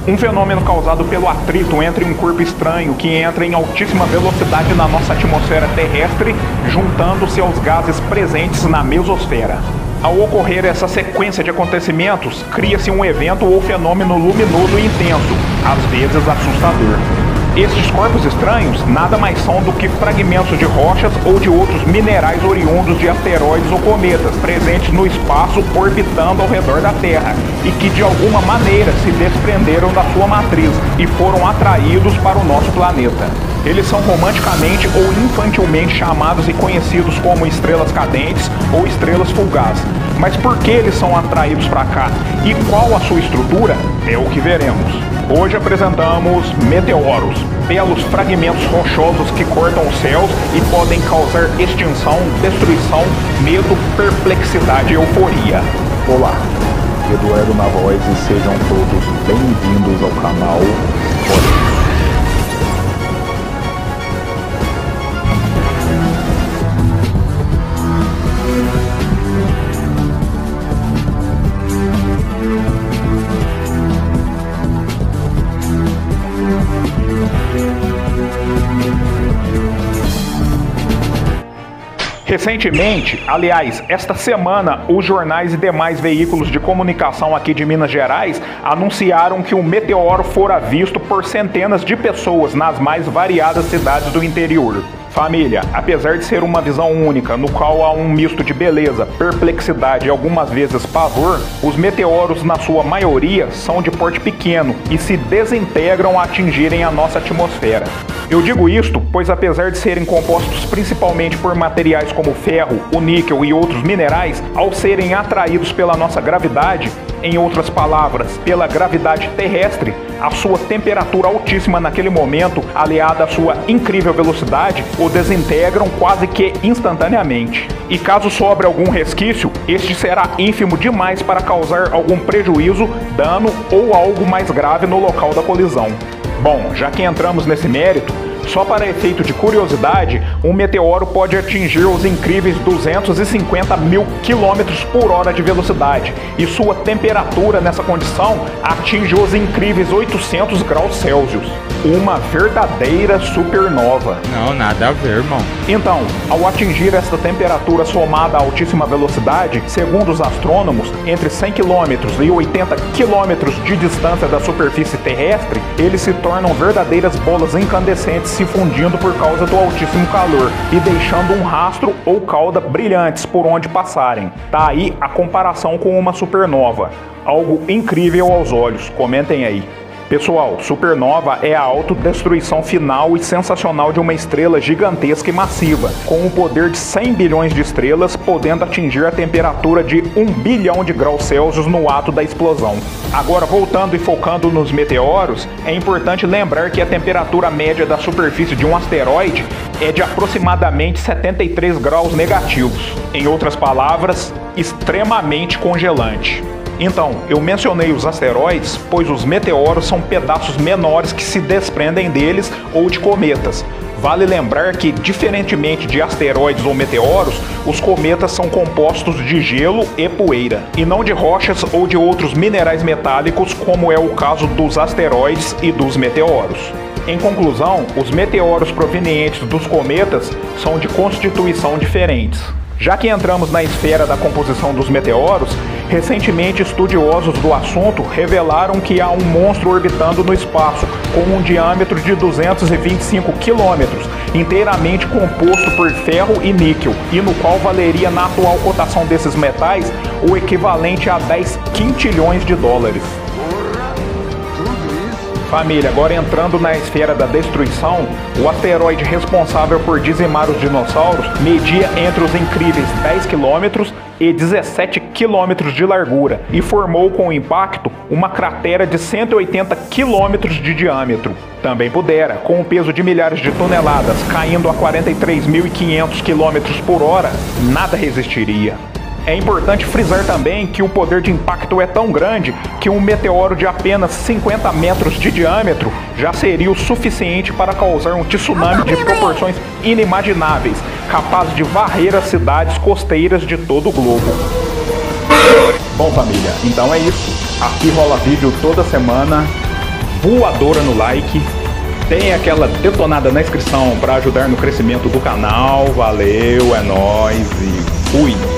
Um fenômeno causado pelo atrito entre um corpo estranho que entra em altíssima velocidade na nossa atmosfera terrestre, juntando-se aos gases presentes na mesosfera. Ao ocorrer essa sequência de acontecimentos, cria-se um evento ou fenômeno luminoso e intenso, às vezes assustador. Estes corpos estranhos nada mais são do que fragmentos de rochas ou de outros minerais oriundos de asteroides ou cometas presentes no espaço orbitando ao redor da Terra e que de alguma maneira se desprenderam da sua matriz e foram atraídos para o nosso planeta. Eles são romanticamente ou infantilmente chamados e conhecidos como estrelas cadentes ou estrelas fugazes. Mas por que eles são atraídos para cá? E qual a sua estrutura? É o que veremos. Hoje apresentamos meteoros, belos fragmentos rochosos que cortam os céus e podem causar extinção, destruição, medo, perplexidade e euforia. Olá, Eduardo na voz e sejam todos bem-vindos ao canal Origem. Recentemente, aliás, esta semana, os jornais e demais veículos de comunicação aqui de Minas Gerais anunciaram que um meteoro fora visto por centenas de pessoas nas mais variadas cidades do interior. Família, apesar de ser uma visão única, no qual há um misto de beleza, perplexidade e algumas vezes pavor, os meteoros, na sua maioria, são de porte pequeno e se desintegram ao atingirem a nossa atmosfera. Eu digo isto, pois apesar de serem compostos principalmente por materiais como o ferro, o níquel e outros minerais, ao serem atraídos pela nossa gravidade, em outras palavras, pela gravidade terrestre, a sua temperatura altíssima naquele momento, aliada à sua incrível velocidade, o desintegram quase que instantaneamente. E caso sobre algum resquício, este será ínfimo demais para causar algum prejuízo, dano ou algo mais grave no local da colisão. Bom, já que entramos nesse mérito, só para efeito de curiosidade, um meteoro pode atingir os incríveis 250 mil km por hora de velocidade e sua temperatura nessa condição atinge os incríveis 800 graus Celsius. Uma verdadeira supernova. Não, nada a ver, irmão. Então, ao atingir esta temperatura somada a altíssima velocidade, segundo os astrônomos, entre 100 km e 80 km de distância da superfície terrestre, eles se tornam verdadeiras bolas incandescentes se fundindo por causa do altíssimo calor e deixando um rastro ou cauda brilhantes por onde passarem. Tá aí a comparação com uma supernova. Algo incrível aos olhos, comentem aí. Pessoal, supernova é a autodestruição final e sensacional de uma estrela gigantesca e massiva, com o poder de 100 bilhões de estrelas, podendo atingir a temperatura de 1 bilhão de graus Celsius no ato da explosão. Agora, voltando e focando nos meteoros, é importante lembrar que a temperatura média da superfície de um asteroide é de aproximadamente 73 graus negativos. Em outras palavras, extremamente congelante. Então, eu mencionei os asteroides, pois os meteoros são pedaços menores que se desprendem deles ou de cometas. Vale lembrar que, diferentemente de asteroides ou meteoros, os cometas são compostos de gelo e poeira, e não de rochas ou de outros minerais metálicos, como é o caso dos asteroides e dos meteoros. Em conclusão, os meteoros provenientes dos cometas são de constituição diferentes. Já que entramos na esfera da composição dos meteoros, recentemente estudiosos do assunto revelaram que há um monstro orbitando no espaço com um diâmetro de 225 km, inteiramente composto por ferro e níquel, e no qual valeria na atual cotação desses metais o equivalente a 10 quintilhões de dólares. Família, agora entrando na esfera da destruição, o asteroide responsável por dizimar os dinossauros media entre os incríveis 10 km e 17 km de largura e formou com o impacto uma cratera de 180 km de diâmetro. Também pudera, com o peso de milhares de toneladas caindo a 43.500 km por hora, nada resistiria. É importante frisar também que o poder de impacto é tão grande que um meteoro de apenas 50 metros de diâmetro já seria o suficiente para causar um tsunami de proporções inimagináveis, capaz de varrer as cidades costeiras de todo o globo. Bom, família, então é isso. Aqui rola vídeo toda semana. voadora no like, tem aquela detonada na inscrição para ajudar no crescimento do canal. Valeu, é nóis e fui!